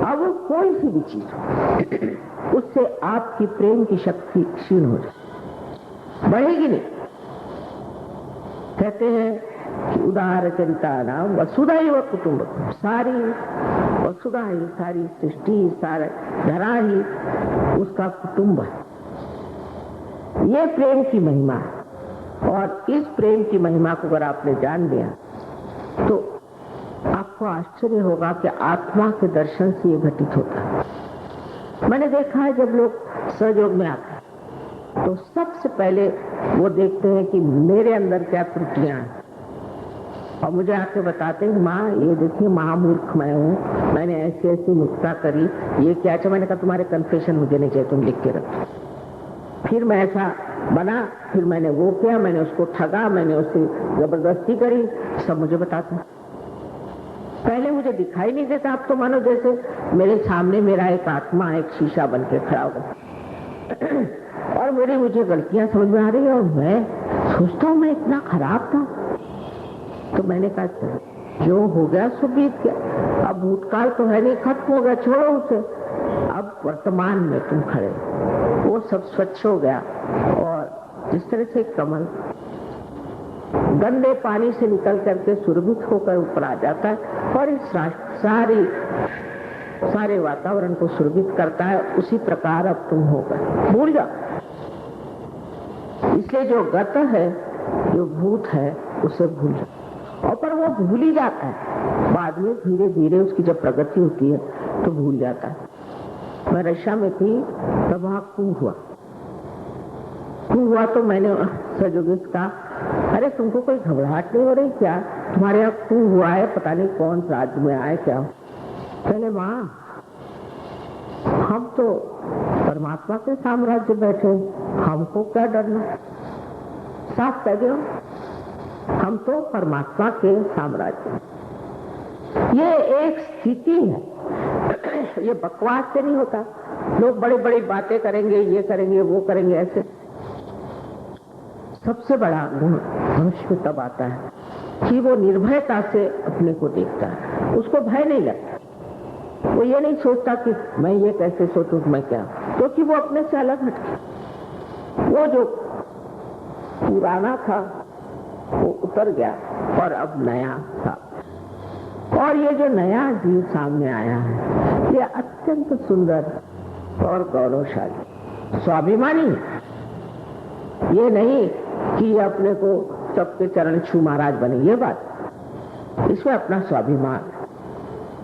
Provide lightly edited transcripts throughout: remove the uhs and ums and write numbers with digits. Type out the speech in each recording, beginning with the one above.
अब वो कोई सी भी चीज हो, उससे आपकी प्रेम की शक्ति क्षीण हो जाए, बढ़ेगी नहीं। कहते हैं कि उदार चरिता नाम वसुधा व कुटुंब, सारी वसुधा ही, सारी सृष्टि, सारा धरा ही उसका कुटुंब है। ये प्रेम की महिमा है। और इस प्रेम की महिमा को अगर आपने जान लिया तो आपको आश्चर्य होगा कि आत्मा के दर्शन से ये घटित होता है। मैंने देखा है जब लोग सहयोग में आते हैं तो सबसे पहले वो देखते हैं कि मेरे अंदर क्या त्रुटियां हैं, और मुझे आके बताते हैं माँ ये देखिए महामूर्ख मैं हूँ, मैंने ऐसी ऐसी नुक्ता करी, ये क्या है। मैंने कहा तुम्हारे कन्फेशन मुझे नहीं चाहिए, तुम लिख के रखो। फिर मैं ऐसा बना, फिर मैंने वो किया, मैंने उसको ठगा, मैंने उससे जबरदस्ती करी, सब मुझे बताते हैं। पहले मुझे दिखाई नहीं देता, अब तो मानो जैसे मेरे सामने मेरा एक आत्मा एक शीशा बन के खड़ा होगा और मेरी मुझे गलतियां समझ में आ रही है, और मैं सोचता हूँ मैं इतना खराब था। तो मैंने कहा जो हो गया सो बीत गया, अब भूतकाल तो है नहीं, खत्म हो गया, छोड़ो उसे, अब वर्तमान में तुम खड़े, वो सब स्वच्छ हो गया। और जिस तरह से कमल गंदे पानी से निकल करके सुरभित होकर ऊपर आ जाता है और इस सारे वातावरण को सुरभित करता है, उसी प्रकार अब तुम होकर भूल जाओ। इसलिए जो गत है, जो भूत है, उसे भूल जाओ। और पर वो भूल ही जाता है, बाद में धीरे धीरे उसकी जब प्रगति होती है तो भूल जाता है। मैं रशिया में थी तब वहां कुंभ हुआ तो मैंने सहयोगी से कहा अरे तुमको कोई घबराहट नहीं हो रही क्या, तुम्हारे यहाँ कुंभ हुआ है, पता नहीं कौन राज्य में आए क्या। पहले माँ हम तो परमात्मा के साम्राज्य बैठे, हमको क्या डरना, साफ कह दो हम तो परमात्मा के साम्राज्य। ये एक स्थिति है, ये बकवास से नहीं होता। लोग बड़ी बड़ी बातें करेंगे, ये करेंगे वो करेंगे, ऐसे। सबसे बड़ा गुण मनुष्य तब आता है कि वो निर्भयता से अपने को देखता है, उसको भय नहीं लगता। वो ये नहीं सोचता कि मैं ये कैसे सोचूं, मैं क्या, क्योंकि वो अपने से अलग हटके, वो जो पुराना था वो उतर गया और अब नया था। और ये जो नया जीव सामने आया है ये अत्यंत सुंदर और गौरवशाली, स्वाभिमानी है। ये नहीं कि अपने को सबके चरण छू महाराज बने, ये बात, इसमें अपना स्वाभिमान,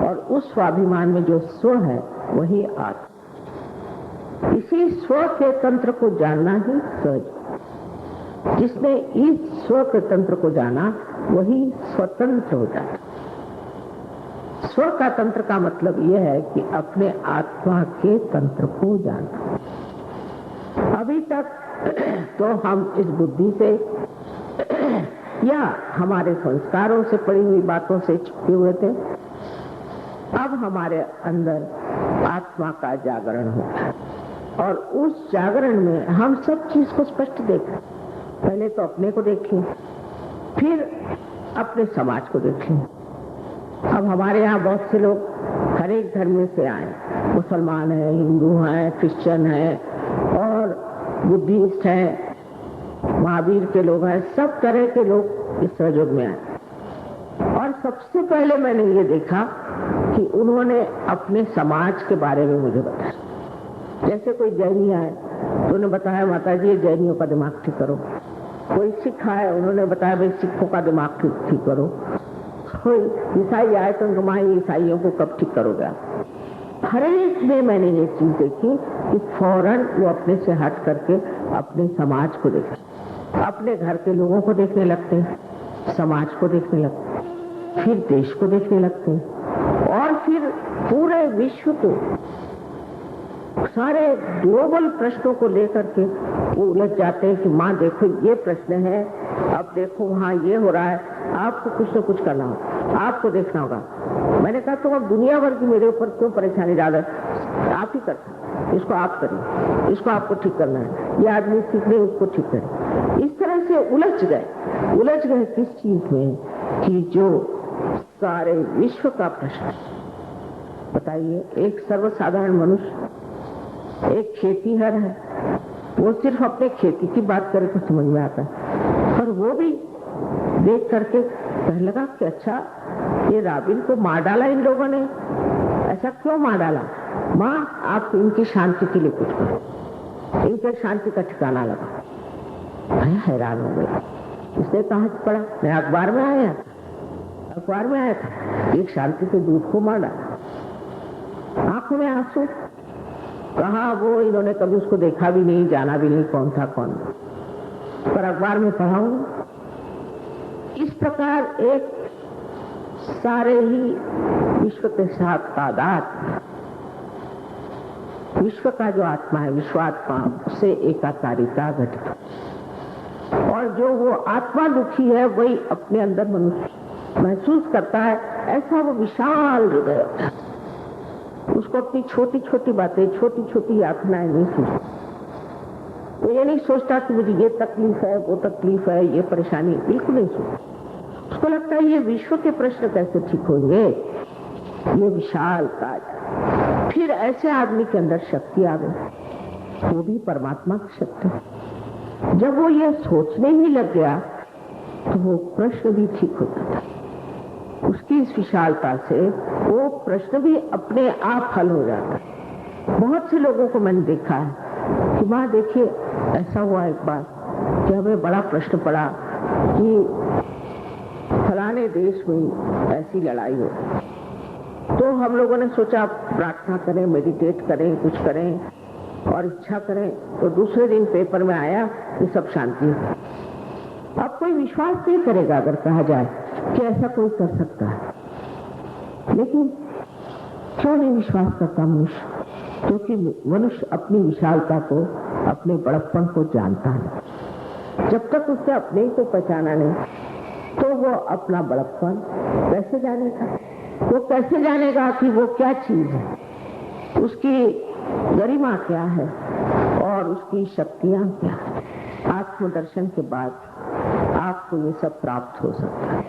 और उस स्वाभिमान में जो स्व है वही आत्मा। इसी स्व के तंत्र को जानना ही सहज। जिसने इस स्व के तंत्र को जाना वही स्वतंत्र हो जाता। स्व का तंत्र का मतलब यह है कि अपने आत्मा के तंत्र को जानना। अभी तक तो हम इस बुद्धि से या हमारे संस्कारों से पड़ी हुई बातों से चिपके हुए थे। अब हमारे अंदर आत्मा का जागरण होता है और उस जागरण में हम सब चीज को स्पष्ट देखें। पहले तो अपने को देखें, फिर अपने समाज को देखें। अब हमारे यहाँ बहुत से लोग हर एक धर्म से आए, मुसलमान हैं, हिंदू हैं, क्रिश्चियन हैं और बुद्धिस्ट हैं, महावीर के लोग हैं, सब तरह के लोग इस सहयोग में आए। और सबसे पहले मैंने ये देखा कि उन्होंने अपने समाज के बारे में मुझे बताया। जैसे कोई जैनी आए तो उन्होंने बताया माता जी जैनियों का दिमाग ठीक करो। कोई सिख आए, उन्होंने बताया भाई सिखों का दिमाग ठीक करो। कोई ईसाई आए तो उनको माँ ईसाइयों को कब ठीक करोगे आप। हर एक में मैंने ये चीज देखी कि फौरन वो अपने से हट करके अपने समाज को देखते, अपने घर के लोगों को देखने लगते हैं, समाज को देखने लगते हैं, फिर देश को देखने लगते हैं और फिर पूरे विश्व को, सारे ग्लोबल प्रश्नों को लेकर के वो उलझ जाते हैं कि माँ देखो ये प्रश्न है, अब देखो वहाँ ये हो रहा है, आपको कुछ न कुछ करना होगा, आपको देखना होगा। मैंने कहा तो अब दुनिया भर की मेरे ऊपर क्यों परेशानी डाल है, आप ही करते, इसको आप करिए, इसको आपको ठीक करना है, ये आदमी ठीक नहीं उसको ठीक करें। इस तरह से उलझ गए किस चीज में कि जो सारे विश्व का प्रश्न, बताइए, एक सर्वसाधारण मनुष्य, एक खेतीहर है, वो सिर्फ अपने खेती की बात करे तो समझ में आता है, पर वो भी देख करके कहने लगा कि अच्छा, ये राबिन को मार डाला इन लोगों ने, ऐसा क्यों मार डाला? माँ, आप इनकी शांति के लिए कुछ करो, इनके शांति का ठिकाना लगा। मैं हैरान हो गई, इसने कहाँ से पढ़ा? मैं अखबार में आया था, एक शांति के दूत को मार डाला। आंखों में आंसू, कहा वो, इन्होंने कभी उसको देखा भी नहीं, जाना भी नहीं कौन था कौन, पर अखबार में पढ़ा हूं। इस प्रकार एक सारे ही विश्व के साथ तादाद, विश्व का जो आत्मा है, विश्वात्मा, उससे एकाकारिता घटित, और जो वो आत्मा दुखी है वही अपने अंदर मनुष्य महसूस करता है, ऐसा वो विशाल हृदय होता है। उसको अपनी छोटी छोटी बातें, छोटी छोटी यातनाएं नहीं सोचता। वो ये नहीं सोचता कि मुझे ये तकलीफ है, वो तकलीफ है, ये परेशानी, बिल्कुल नहीं सोचता। उसको लगता है ये विश्व के प्रश्न कैसे ठीक होंगे, ये विशाल काज। फिर ऐसे आदमी के अंदर शक्ति आ गई, वो भी परमात्मा की शक्ति। जब वो ये सोचने ही लग गया तो वो प्रश्न भी ठीक हो जाता। उसकी इस विशालता से वो प्रश्न भी अपने आप हल हो जाता है। बहुत से लोगों को मैंने देखा है कि माँ देखिए, ऐसा हुआ एक बार कि हमें बड़ा प्रश्न पड़ा कि फलाने देश में ऐसी लड़ाई हो, तो हम लोगों ने सोचा प्रार्थना करें, मेडिटेट करें, कुछ करें और इच्छा करें। तो दूसरे दिन पेपर में आया कि सब शांति है। अब कोई विश्वास नहीं करेगा अगर कहा जाए कि ऐसा कोई कर सकता है, लेकिन क्यों नहीं विश्वास करता मनुष्य? क्योंकि मनुष्य अपनी विशालता को, अपने बड़प्पन को जानता है। जब तक उसने अपने को पहचाना नहीं, तो वो अपना बड़प्पन कैसे जानेगा? वो कैसे जानेगा कि वो क्या चीज है, उसकी गरिमा क्या है और उसकी शक्तियां क्या है? आत्मदर्शन के बाद आपको ये सब प्राप्त हो सकता है।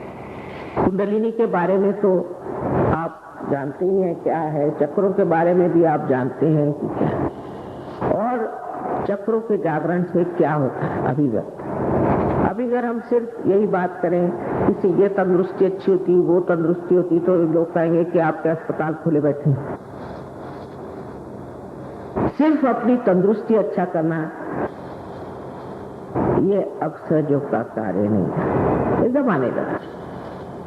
कुंडलिनी के बारे में तो आप जानते ही हैं क्या है, चक्रों के बारे में भी आप जानते हैं कि क्या है, और चक्रों के जागरण से क्या होता है, अभिव्यक्ति। अभी अगर हम सिर्फ यही बात करें कि ये तंदुरुस्ती अच्छी होती, वो तंदुरुस्ती होती, तो लोग कहेंगे कि आपके अस्पताल खुले बैठे हैं। सिर्फ अपनी तंदुरुस्ती अच्छा करना ये अक्सर जो का कार्य नहीं है। एकदम आने लगा।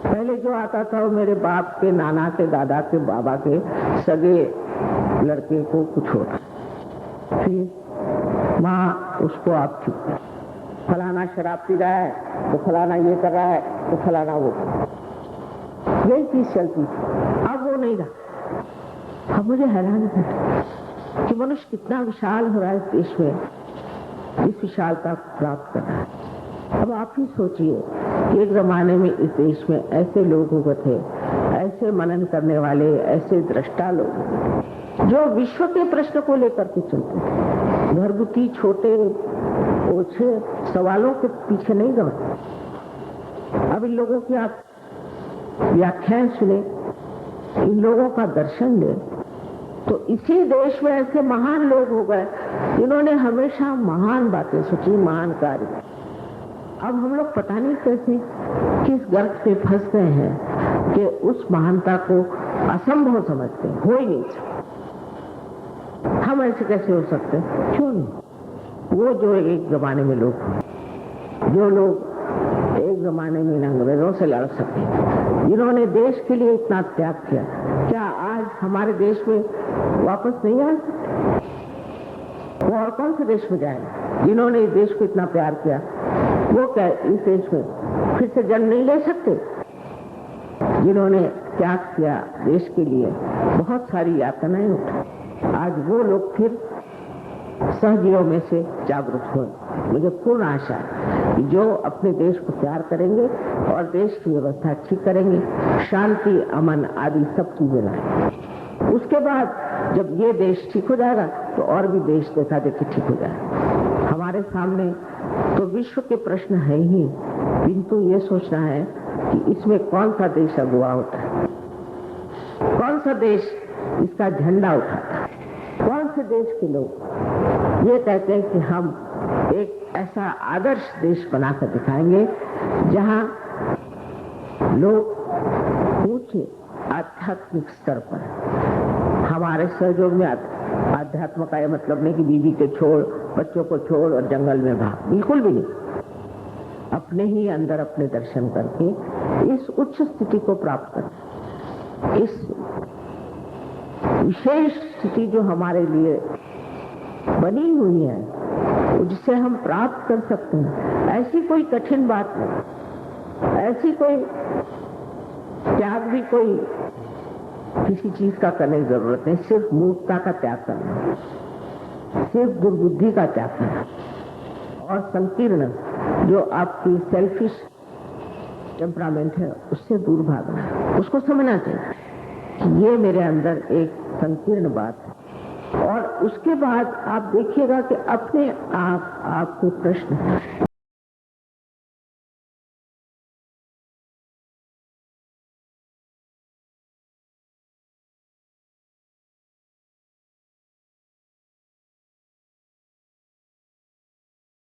पहले जो आता था वो मेरे बाप के, नाना के, दादा के, बाबा के सगे लड़के को कुछ होता, फिर माँ उसको आप ठीक कर, फलाना शराब पी रहा है तो फलाना ये कर रहा है तो फलाना वो कर रहा है, यही चीज चलती थी। अब वो नहीं रहा। अब मुझे हैरान है कि मनुष्य कितना विशाल हो रहा है इस देश में, इस विशालता को प्राप्त कर रहा है। अब आप ही सोचिए कि एक जमाने में इस देश में ऐसे लोग हुए थे, ऐसे मनन करने वाले, ऐसे दृष्टा लोग जो विश्व के प्रश्न को लेकर के चलते थे, घरगुती छोटे ओछे सवालों के पीछे नहीं गए। अब इन लोगों की आप व्याख्यान सुने, इन लोगों का दर्शन ले, तो इसी देश में ऐसे महान लोग हो गए जिन्होंने हमेशा महान बातें सोची, महान कार्य। अब हम लोग पता नहीं कैसे किस गर्त में फंस गए हैं कि उस महानता को असंभव समझते हैं, हो ही नहीं सकता। हम ऐसे कैसे हो सकते हैं? क्यों नहीं? वो जो एक जमाने में लोग थे, जो लोग एक जमाने में अंग्रेजों से लड़ सके, जिन्होंने देश के लिए इतना त्याग किया, क्या आज हमारे देश में वापस नहीं आ सकते? वो और कौन से देश में जाएंगे जिन्होंने इस देश को इतना प्यार किया? वो क्या इस देश में फिर से जन्म नहीं ले सकते? जिन्होंने त्याग किया देश के लिए, बहुत सारी यातनाएं उठाई, आज वो लोग फिर सहजीवों में से जागरूक हुए। मुझे पूर्ण आशा है कि जो अपने देश को प्यार करेंगे और देश की व्यवस्था ठीक करेंगे, शांति, अमन आदि सब चीजें लाएंगे। उसके बाद जब ये देश ठीक हो जाएगा तो और भी देश देखा देखी ठीक हो जाएगा। हमारे सामने तो विश्व के प्रश्न है ही, किंतु ये सोचना है कि इसमें कौन सा देश अगुवा होता है, कौन सा देश इसका झंडा उठाता है। कौन से देश के लोग ये कहते हैं कि हम एक ऐसा आदर्श देश बनाकर दिखाएंगे जहां लोग ऊंचे आध्यात्मिक स्तर पर, हमारे सहयोग में आध्यात्म का यह मतलब नहीं कि बीवी को छोड़, बच्चों को छोड़ और जंगल में भाग, बिल्कुल भी नहीं। अपने ही अंदर अपने दर्शन करके इस उच्च स्थिति को प्राप्त कर, इस विशेष स्थिति जो हमारे लिए बनी हुई है, जिसे हम प्राप्त कर सकते हैं। ऐसी कोई कठिन बात नहीं, ऐसी कोई त्याग भी कोई किसी चीज का करने की जरूरत नहीं। सिर्फ मूर्खता का त्याग करना, सिर्फ दुर्बुद्धि का त्याग करना और संकीर्ण जो आपकी सेल्फिश टेम्परामेंट है उससे दूर भागना। उसको समझना चाहिए कि ये मेरे अंदर एक संकीर्ण बात है। और उसके बाद आप देखिएगा कि अपने आप आपको प्रश्न